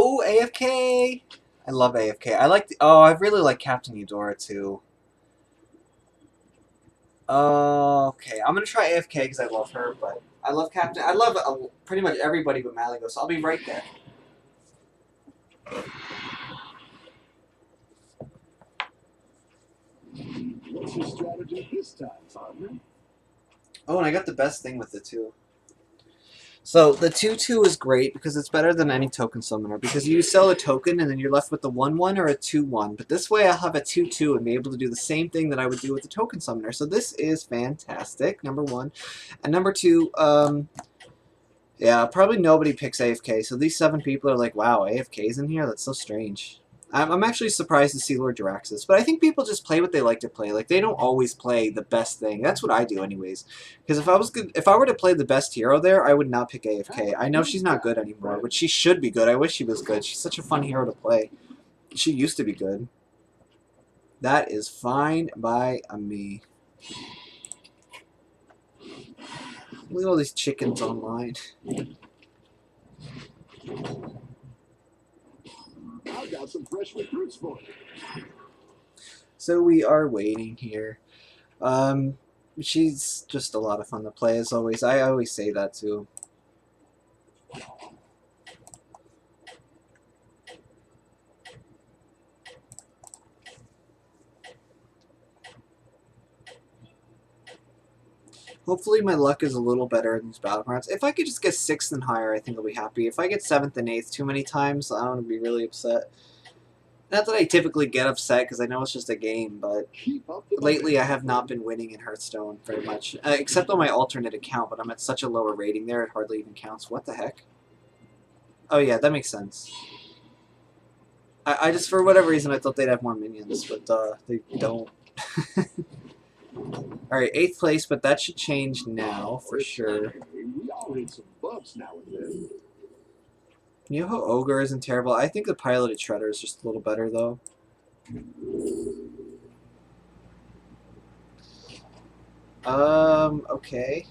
Oh, A.F.Kay! I love A.F.Kay. I like oh, I really like Captain Eudora too. Okay, I'm gonna try A.F.Kay because I love her, but I love Captain. I love pretty much everybody but Maligo, so I'll be right there. What's your strategy this time, partner? Oh, and I got the best thing with it too. So the 2/2 is great because it's better than any token summoner because you sell a token and then you're left with the 1/1 or a 2/1. But this way I'll have a 2/2 and be able to do the same thing that I would do with the token summoner. So this is fantastic, number one. And number two, yeah, probably nobody picks A.F.Kay. So these 7 people are like, wow, A.F.K's in here? That's so strange. I'm actually surprised to see Lord Jaraxxus, but I think people just play what they like to play. Like, they don't always play the best thing. That's what I do anyways. Because if I were to play the best hero there, I would not pick A.F.Kay. I know she's not good anymore, but she should be good. I wish she was good. She's such a fun hero to play. She used to be good. That is fine by me. Look at all these chickens online. I've got some fresh recruits for you. So we are waiting here. She's just a lot of fun to play as always. I always say that too. Hopefully my luck is a little better in these battlegrounds. If I could just get 6th and higher, I think I'll be happy. If I get 7th and 8th too many times, I'm going to be really upset. Not that I typically get upset, because I know it's just a game, but lately I have not been winning in Hearthstone very much. Except on my alternate account, but I'm at such a lower rating there, it hardly even counts. What the heck? Oh yeah, that makes sense. I just, for whatever reason, I thought they'd have more minions, but they don't. Alright, 8th place, but that should change now, for sure. We all need some bumps now and then. You know how Ogre isn't terrible? I think the Piloted Shredder is just a little better, though. Okay.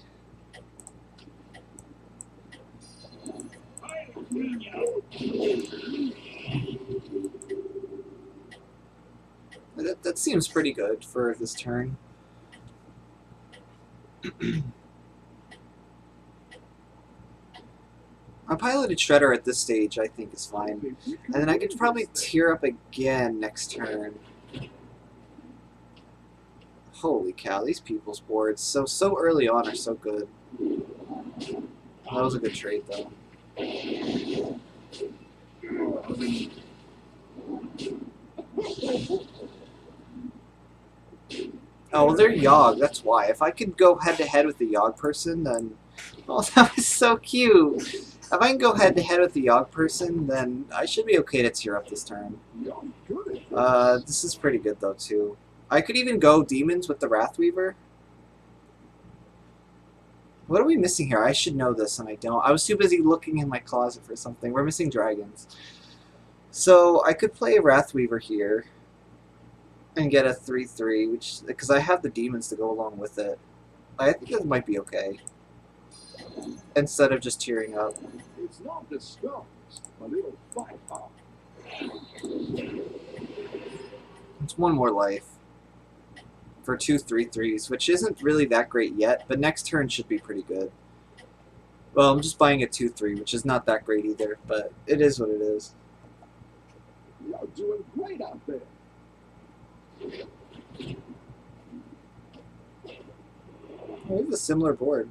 That seems pretty good for this turn. A Piloted Shredder at this stage, I think, is fine. And then I could probably tear up again next turn. Holy cow, these people's boards so early on are so good. That was a good trade, though. Oh, well, they're Yogg, that's why. If I could go head-to-head with the Yogg person, then... Oh, that was so cute! If I can go head-to-head with the Yogg person, then I should be okay to tear up this turn. This is pretty good, though, too. I could even go Demons with the Wrathweaver. What are we missing here? I should know this, and I don't. I was too busy looking in my closet for something. We're missing dragons. So, I could play a Wrathweaver here and get a 3/3, which because I have the demons to go along with it. I think that might be okay. Instead of just tearing up. It's not the stones, but it'll fight hard. It's one more life for 2 3/3s, which isn't really that great yet, but next turn should be pretty good. Well, I'm just buying a 2/3, which is not that great either, but it is what it is. You're doing great out there. We have a similar board.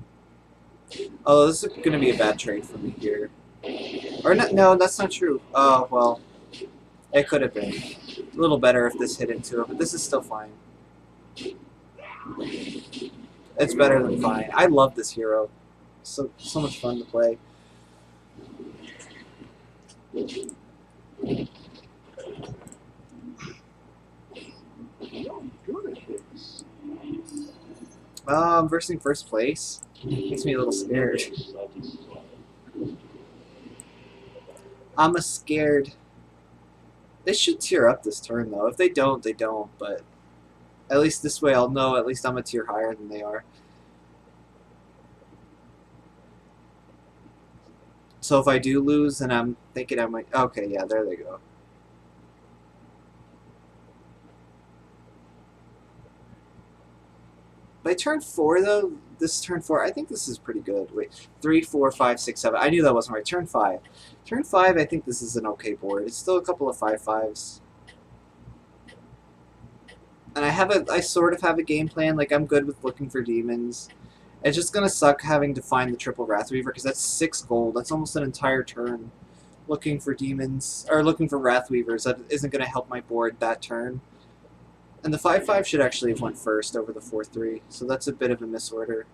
Oh, this is going to be a bad trade for me here. Or no, that's not true. Oh, well, it could have been. A little better if this hit into it, but this is still fine. It's better than fine. I love this hero. So much fun to play. I'm versing first place. Makes me a little scared. I'm a scared. They should tier up this turn, though. If they don't, they don't, but at least this way I'll know at least I'm a tier higher than they are. So if I do lose, then I'm thinking I might... Okay, yeah, there they go. By turn 4, though, this is turn 4. I think this is pretty good. Wait, 3, 4, 5, 6, 7. I knew that wasn't right. Turn 5. Turn 5, I think this is an okay board. It's still a couple of 5/5s. And I sort of have a game plan. Like, I'm good with looking for demons. It's just gonna suck having to find the triple Wrathweaver, because that's 6 gold. That's almost an entire turn looking for demons, or looking for Wrathweavers. That isn't gonna help my board that turn. And the 5/5 should actually have went first over the 4/3, so that's a bit of a misorder.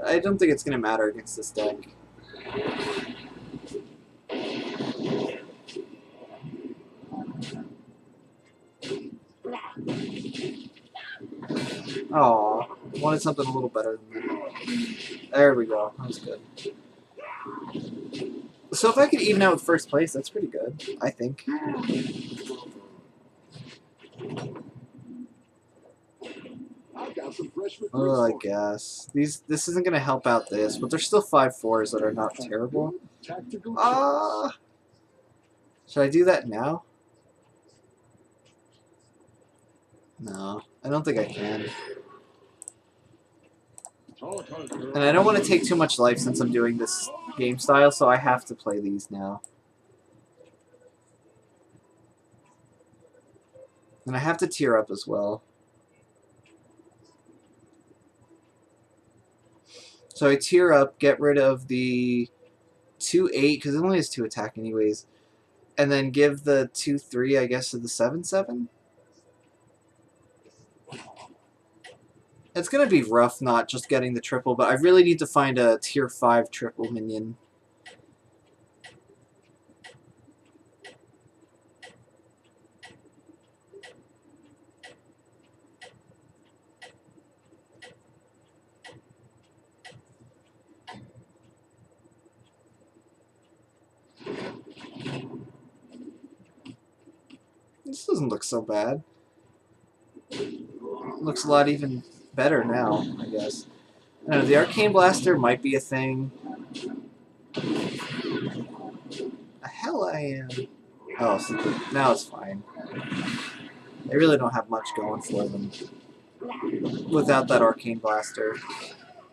I don't think it's gonna matter against this deck. Oh, wanted something a little better than that. There we go. That was good. So if I could even out with first place, that's pretty good, I think. Oh, I guess. This isn't going to help out this, but there's still 5/4s that are not terrible. Should I do that now? No, I don't think I can. And I don't want to take too much life since I'm doing this game style, so I have to play these now. And I have to tier up as well. So I tier up, get rid of the 2/8, because it only has 2 attack anyways. And then give the 2/3, I guess, to the 7/7? It's going to be rough not just getting the triple, but I really need to find a tier 5 triple minion. This doesn't look so bad. It looks a lot even better now, I guess. I don't know, the Arcane Blaster might be a thing. The hell I am. Oh, so now it's fine. They really don't have much going for them without that Arcane Blaster.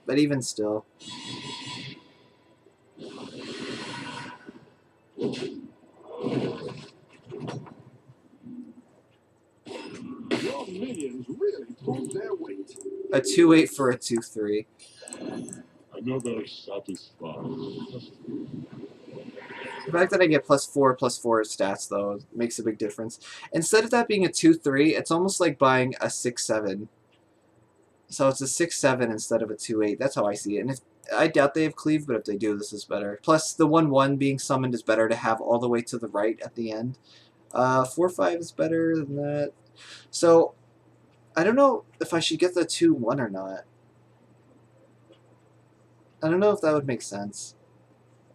But even still. Your minions really pulled their weight. A 2/8 for a 2/3. Another satisfied. The fact that I get +4/+4 stats, though, makes a big difference. Instead of that being a 2/3, it's almost like buying a 6/7. So it's a 6/7 instead of a 2/8. That's how I see it. And I doubt they have cleave, but if they do, this is better. Plus, the 1/1 being summoned is better to have all the way to the right at the end. 4/5 is better than that. So, I don't know if I should get the 2/1 or not. I don't know if that would make sense.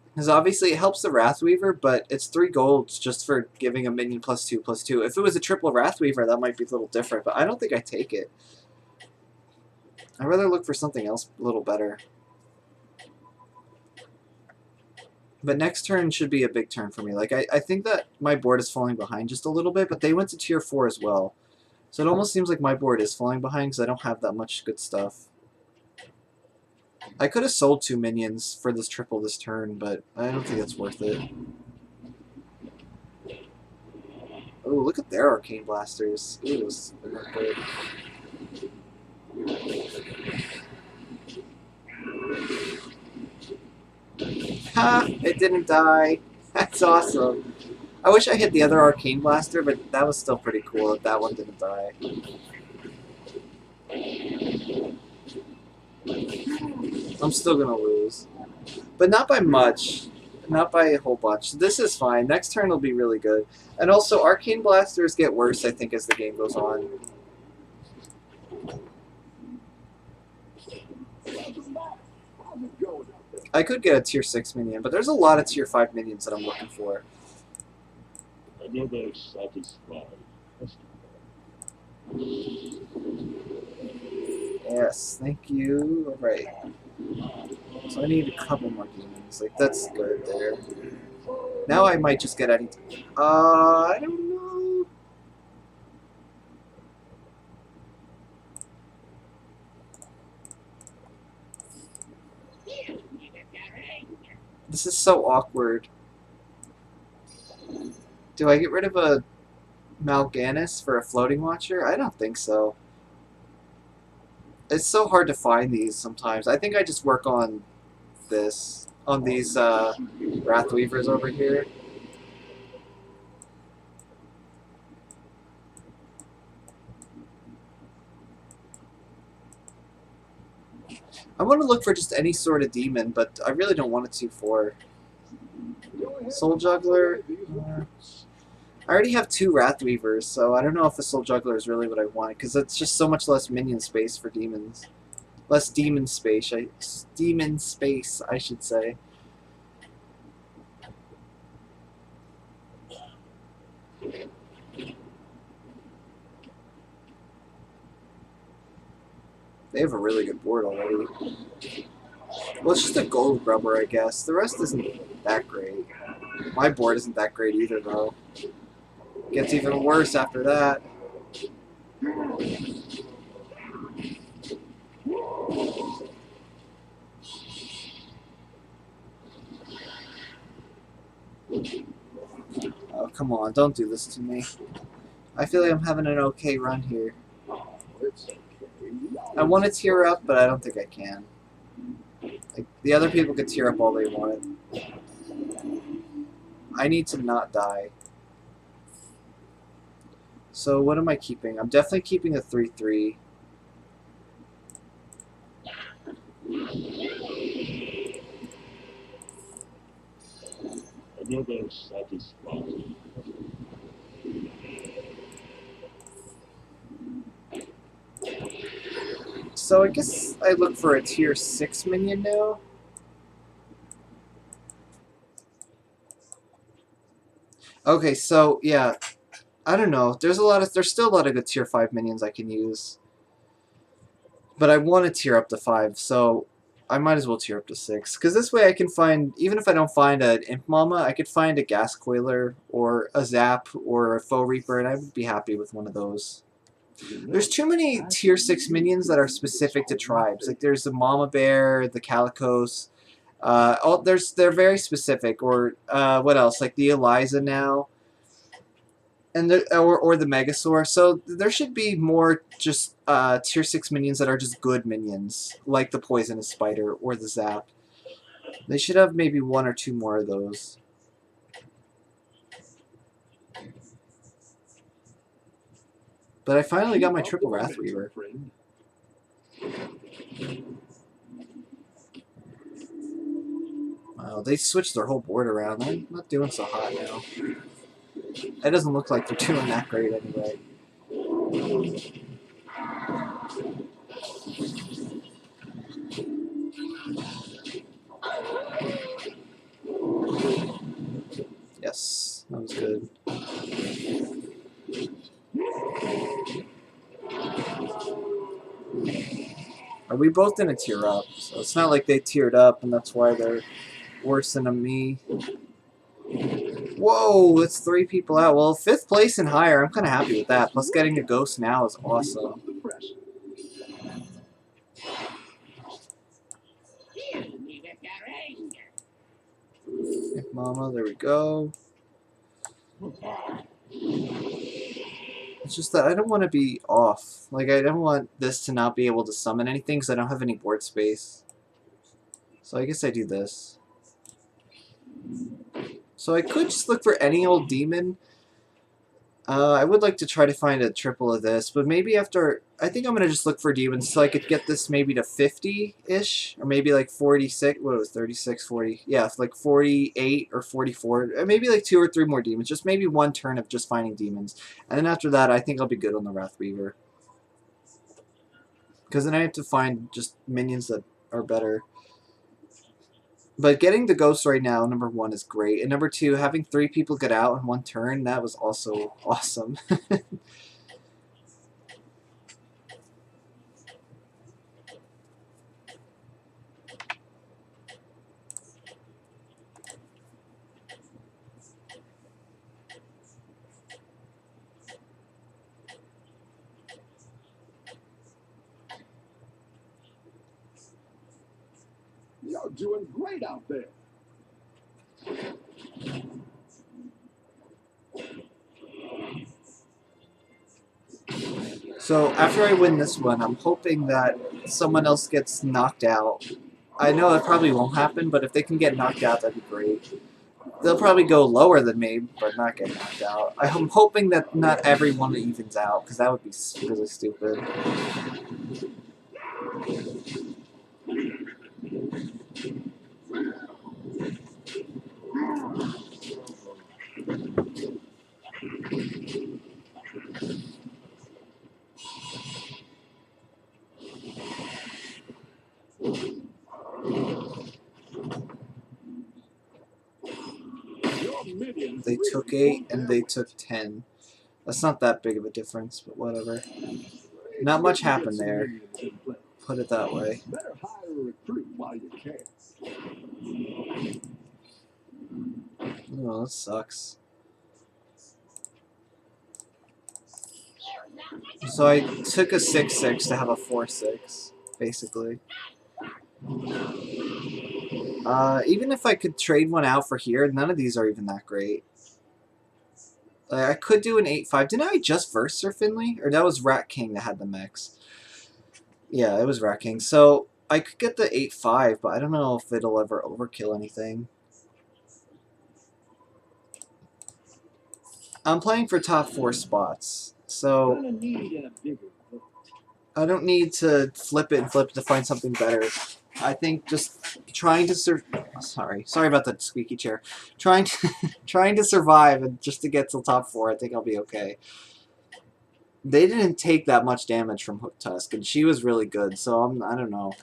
Because obviously it helps the Wrathweaver, but it's 3 golds just for giving a minion +2/+2. If it was a triple Wrathweaver, that might be a little different, but I don't think I take it. I'd rather look for something else a little better. But next turn should be a big turn for me. Like, I think that my board is falling behind just a little bit, but they went to tier 4 as well. So it almost seems like my board is falling behind because I don't have that much good stuff. I could have sold 2 minions for this triple this turn, but I don't think it's worth it. Oh, look at their Arcane Blasters. Ooh, those look good. Ha! It didn't die. That's awesome. I wish I hit the other Arcane Blaster, but that was still pretty cool that that one didn't die. I'm still gonna lose. But not by much. Not by a whole bunch. This is fine. Next turn will be really good. And also, Arcane Blasters get worse, I think, as the game goes on. I could get a tier 6 minion, but there's a lot of tier 5 minions that I'm looking for. Another satisfied. Yes, thank you. Alright. So I need a couple more demons. Like, that's good there. Now I might just get any... I don't know. This is so awkward. Do I get rid of a Mal'Ganis for a floating watcher? I don't think so. It's so hard to find these sometimes. I think I just work on this, on these Wrathweavers over here. I want to look for just any sort of demon, but I really don't want a 2/4. Soul Juggler. I already have 2 Wrathweavers, so I don't know if a Soul Juggler is really what I want, because it's just so much less minion space for demons. Less demon space, I should say. They have a really good board already. Well, it's just a gold grubber, I guess. The rest isn't that great. My board isn't that great either, though. Gets even worse after that. Oh, come on, don't do this to me. I feel like I'm having an okay run here. I want to tier up, but I don't think I can. Like, the other people could tier up all they want. I need to not die. So what am I keeping? I'm definitely keeping a 3/3. Another satisfying. So I guess I look for a tier 6 minion now. Okay, so yeah, I don't know. There's still a lot of good tier 5 minions I can use. But I want to tier up to 5, so I might as well tier up to 6. Because this way I can find, even if I don't find an Imp Mama, I could find a Gas Coiler, or a Zap, or a Foe Reaper, and I would be happy with one of those. There's too many tier 6 minions that are specific to tribes. Like there's the Mama Bear, the Calicos. They're very specific. Or what else? Like the Eliza now. And or the Megasaur. So there should be more just tier 6 minions that are just good minions, like the Poisonous Spider or the Zap. They should have maybe 1 or 2 more of those. But I finally got my triple Wrathweaver. Wow, they switched their whole board around. They're not doing so hot now. It doesn't look like they're doing that great anyway. Yes, that was good. We both didn't tier up, so it's not like they tiered up and that's why they're worse than me. Whoa, it's 3 people out. Well, 5th place and higher, I'm kind of happy with that. Plus getting a ghost now is awesome. Mama, there we go. It's just that I don't want to be off. Like, I don't want this to not be able to summon anything because I don't have any board space. So I guess I do this. So I could just look for any old demon. I would like to try to find a triple of this, but maybe after... I think I'm going to just look for demons so I could get this maybe to 50-ish, or maybe like 46... What was 36, 40? Yeah, like 48 or 44. Maybe like 2 or 3 more demons. Just maybe 1 turn of just finding demons. And then after that, I think I'll be good on the Wrathweaver. Because then I have to find just minions that are better. But getting the ghost right now, number 1, is great. And number 2, having 3 people get out in 1 turn, that was also awesome. doing great out there. So after I win this one, I'm hoping that someone else gets knocked out. I know it probably won't happen, but if they can get knocked out, that'd be great. They'll probably go lower than me, but not get knocked out. I'm hoping that not everyone evens out, because that would be really stupid. They took 8 and they took 10. That's not that big of a difference, but whatever. Not much happened there. Put it that way. Better hire a recruit while you can. Oh, that sucks. So I took a 6-6 to have a 4-6, basically. Even if I could trade one out for here, none of these are even that great. I could do an 8-5. Didn't I just verse Sir Finley? Or that was Rat King that had the mix. Yeah, it was Rat King. So I could get the 8-5, but I don't know if it'll ever overkill anything. I'm playing for top 4 spots, so I don't need to flip it and flip it to find something better. I think just trying to sorry about that squeaky chair. Trying to survive and just to get to top 4, I think I'll be okay. They didn't take that much damage from Hook Tusk, and she was really good. So I don't know.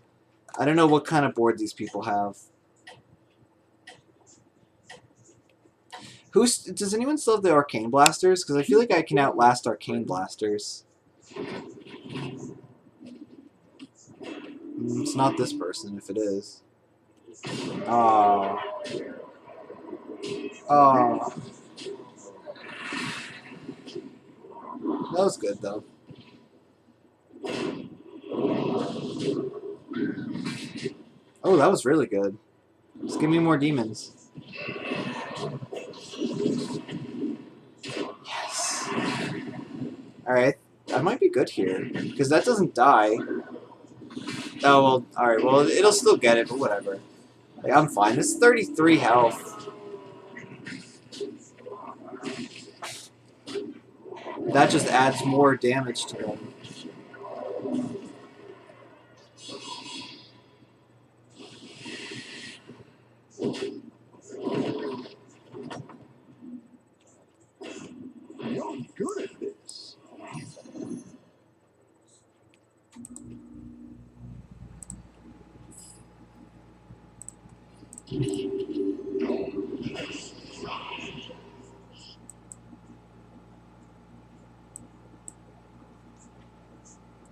I don't know what kind of board these people have. Does anyone still have the Arcane Blasters? Because I feel like I can outlast Arcane Blasters. It's not this person, if it is. Oh. Oh. That was good, though. Oh, that was really good. Just give me more demons. Yes. Alright. I might be good here. Because that doesn't die. Oh, well, alright. Well, it'll still get it, but whatever. Like, I'm fine. This is 33 health. That just adds more damage to them. You're good at this.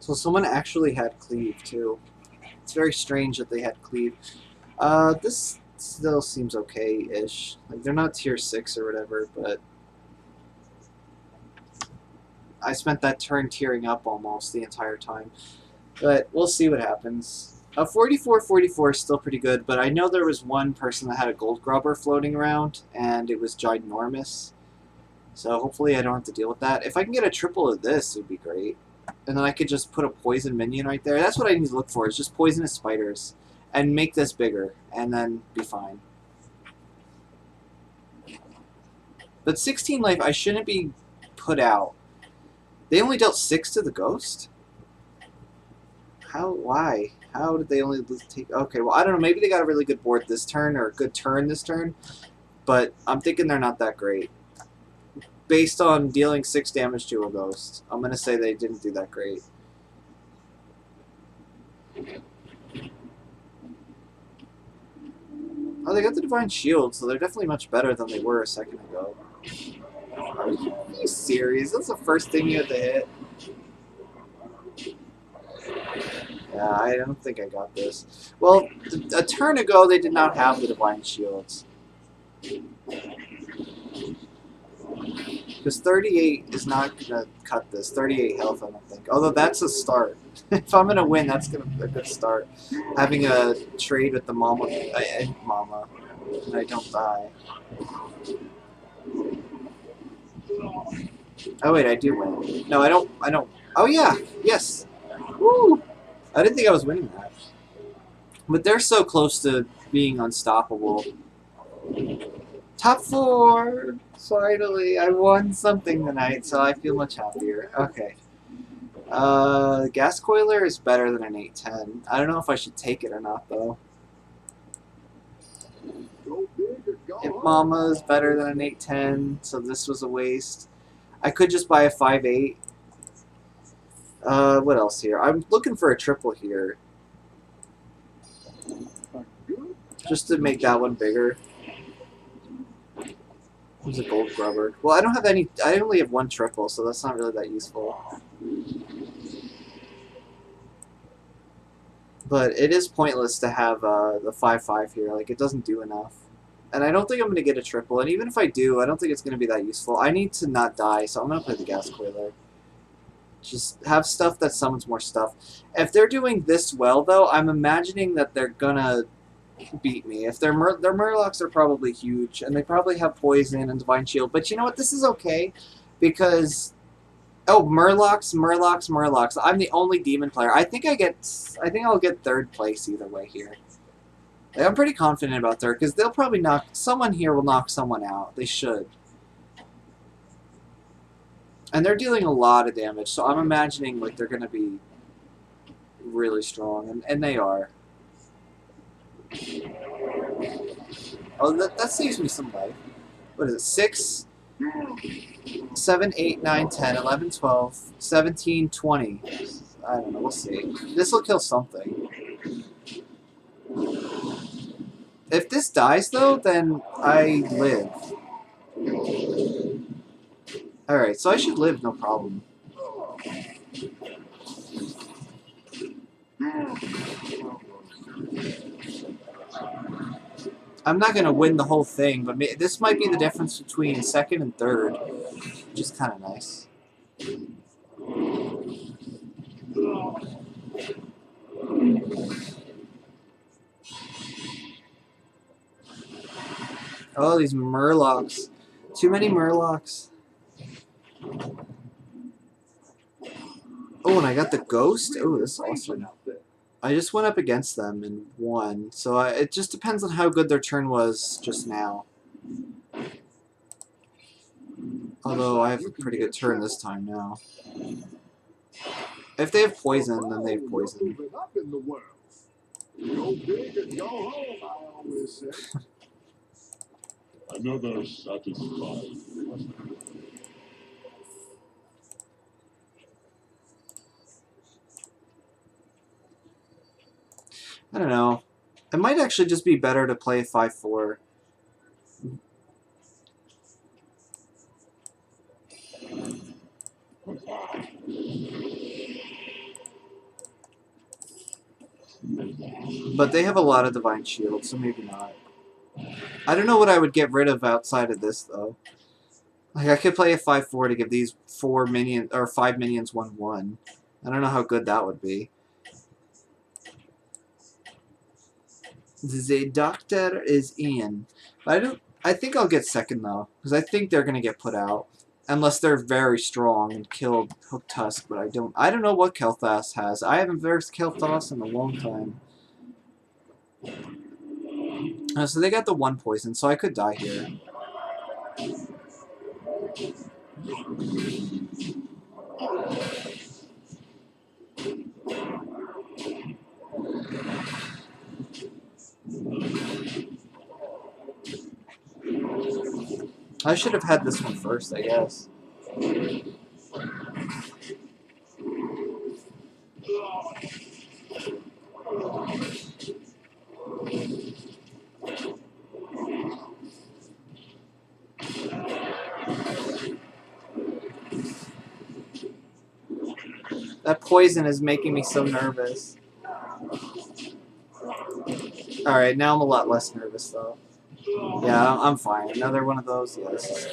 So someone actually had cleave, too. It's very strange that they had cleave. This still seems okay-ish. Like, they're not tier 6 or whatever, but I spent that turn tearing up almost the entire time. But we'll see what happens. 44-44 is still pretty good, but I know there was one person that had a gold grubber floating around, and it was ginormous. So hopefully I don't have to deal with that. If I can get a triple of this, it would be great. And then I could just put a poison minion right there. That's what I need to look for, is just poisonous spiders. And make this bigger, and then be fine. But 16 life, I shouldn't be put out. They only dealt 6 to the ghost? How? Why? How did they only take... Okay, well, I don't know. Maybe they got a really good board this turn, or a good turn this turn. But I'm thinking they're not that great. Based on dealing 6 damage to a ghost, I'm going to say they didn't do that great. Oh, they got the Divine Shield, so they're definitely much better than they were a second ago. Are you serious? That's the first thing you had to hit? Yeah, I don't think I got this. Well, a turn ago, they did not have the Divine Shields. Because 38 is not going to cut this. 38 health, I don't think. Although that's a start. If I'm going to win, that's gonna be a good start. Having a trade with the mama, and I don't die. Oh wait, I do win. No, I don't. Oh yeah, yes. Woo! I didn't think I was winning that. But they're so close to being unstoppable. Top 4! Finally, I won something tonight, so I feel much happier. Okay. Gas Coiler is better than an 810. I don't know if I should take it or not, though. If Mama is better than an 810, so this was a waste. I could just buy a 5.8. What else here? I'm looking for a triple here. Just to make that one bigger. Who's a gold grubber? Well, I don't have any. I only have one triple, so that's not really that useful. But it is pointless to have the 5.5 here. Like, it doesn't do enough. And I don't think I'm going to get a triple. And even if I do, I don't think it's going to be that useful. I need to not die, so I'm going to play the Gas Coiler. Just have stuff that summons more stuff. If they're doing this well, though, I'm imagining that they're going to beat me. If their Murlocs are probably huge, and they probably have Poison and Divine Shield. But you know what? This is okay, because... Oh, Murlocs. I'm the only demon player. I think I'll get 3rd place either way here. Like, I'm pretty confident about 3rd, because they'll probably knock... Someone here will knock someone out. They should. And they're dealing a lot of damage, so I'm imagining like they're going to be really strong, and they are. Oh, that saves me some life. What is it? 6, 7, 8, 9, 10, 11, 12, 17, 20. I don't know, we'll see. This will kill something. If this dies, though, then I live. Alright, so I should live, no problem. I'm not going to win the whole thing, but this might be the difference between 2nd and 3rd, which is kind of nice. Oh, these Murlocs. Too many Murlocs. Oh, and I got the Ghost? Oh, this is awesome. I just went up against them and won, so it just depends on how good their turn was just now. Although I have a pretty good turn this time now. If they have Poison, then they have Poison. Another satisfied. I don't know. It might actually just be better to play 5-4. But they have a lot of Divine Shield, so maybe not. I don't know what I would get rid of outside of this, though. Like, I could play a 5-4 to give these 5 minions 1-1. I don't know how good that would be. The doctor is in. I think I'll get 2nd, though, because I think they're going to get put out. Unless they're very strong and kill Hook Tusk, but I don't know what Kel'Thas has. I haven't versed Kel'Thas in a long time. So they got the 1 poison, so I could die here. I should have had this one first, I guess. That poison is making me so nervous. Alright, now I'm a lot less nervous, though. Yeah, I'm fine. Another one of those? Yeah, this is...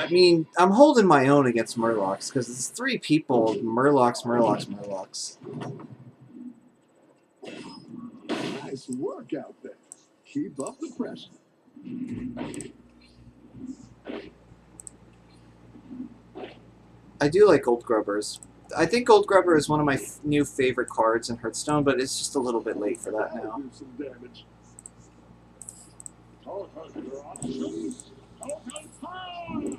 I mean, I'm holding my own against Murlocs because it's 3 people. Murlocs. Nice work out there. Keep up the pressure. I do like Gold Grubbers. I think Gold Grubber is one of my new favorite cards in Hearthstone, but it's just a little bit late for that now. Do some damage. Total options. Total power.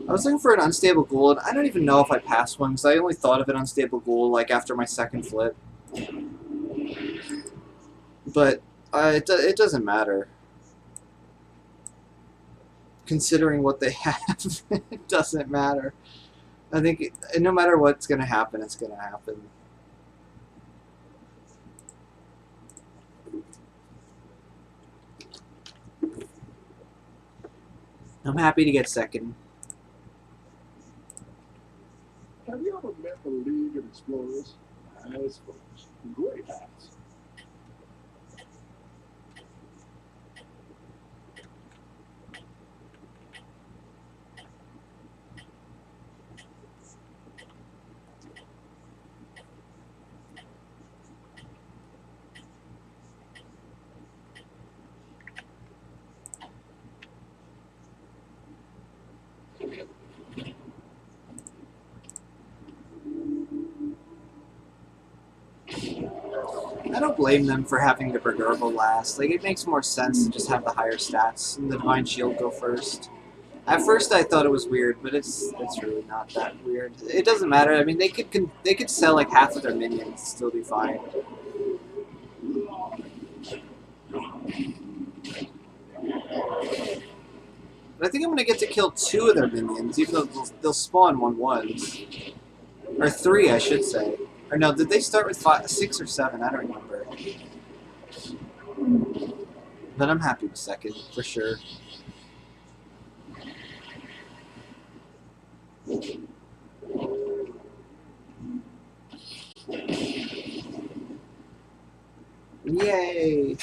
I was looking for an Unstable Ghoul, and I don't even know if I passed one, because I only thought of an Unstable Ghoul, like, after my second flip. But it doesn't matter. Considering what they have, it doesn't matter. I think no matter what's going to happen, it's going to happen. I'm happy to get second. Have you ever met the League of Explorers? Nice folks. Great hats. I don't blame them for having the Bergerbo last. Like, it makes more sense to just have the higher stats and the Divine Shield go first. At first, I thought it was weird, but it's really not that weird. It doesn't matter. I mean, they could sell like half of their minions and still be fine. But I think I'm gonna get to kill 2 of their minions, even though they'll spawn 1/1s, or 3, I should say. Or no, did they start with 6 or 7? I don't remember. But I'm happy with second for sure. Yay!